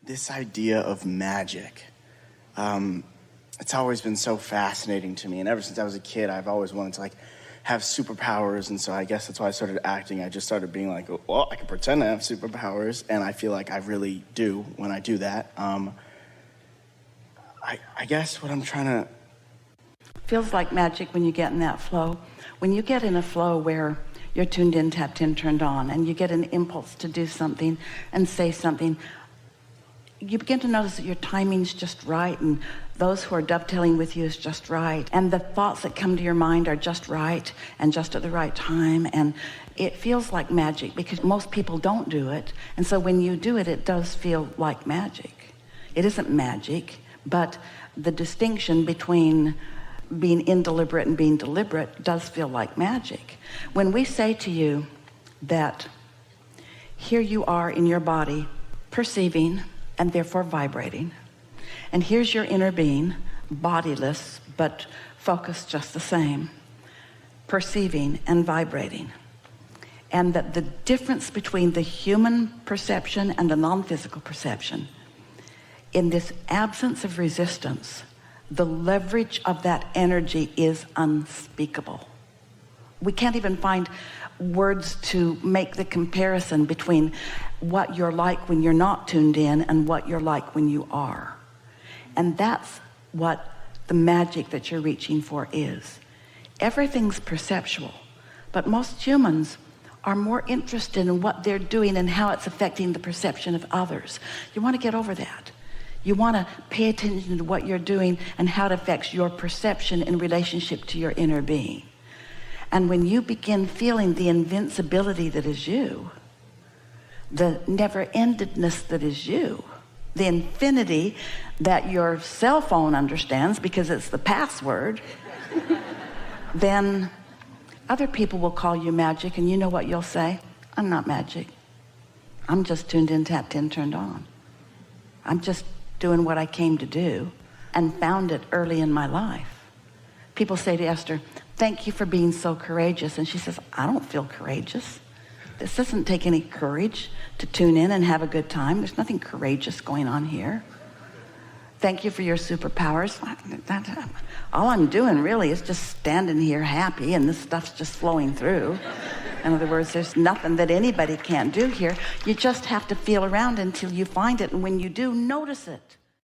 this idea of magic. It's always been so fascinating to me, and ever since I was a kid, I've always wanted to have superpowers, and so I guess that's why I started acting. I just started being like, well, I can pretend I have superpowers, and I feel like I really do when I do that. I guess what I'm trying to... Feels like magic when you get in that flow. When you get in a flow where you're tuned in, tapped in, turned on, and you get an impulse to do something and say something, you begin to notice that your timing's just right, and those who are dovetailing with you is just right, and the thoughts that come to your mind are just right and just at the right time, and it feels like magic because most people don't do it, and so when you do it, it does feel like magic. It isn't magic, but the distinction between being indeliberate and being deliberate does feel like magic. When we say to you that here you are in your body perceiving and therefore vibrating, and here's your inner being, bodiless but focused just the same, perceiving and vibrating, and that the difference between the human perception and the non-physical perception, in this absence of resistance, the leverage of that energy is unspeakable. We can't even find words to make the comparison between what you're like when you're not tuned in and what you're like when you are. And that's what the magic that you're reaching for is. Everything's perceptual, but most humans are more interested in what they're doing and how it's affecting the perception of others. You want to get over that. You want to pay attention to what you're doing and how it affects your perception in relationship to your inner being. And when you begin feeling the invincibility that is you, the never-endedness that is you, the infinity that your cell phone understands because it's the password, then other people will call you magic, and you know what you'll say? I'm not magic. I'm just tuned in, tapped in, turned on. I'm just doing what I came to do and found it early in my life. People say to Esther, thank you for being so courageous. And she says, I don't feel courageous. This doesn't take any courage to tune in and have a good time. There's nothing courageous going on here. Thank you for your superpowers. All I'm doing really is just standing here happy, and this stuff's just flowing through. In other words, there's nothing that anybody can't do here. You just have to feel around until you find it, and when you do, notice it.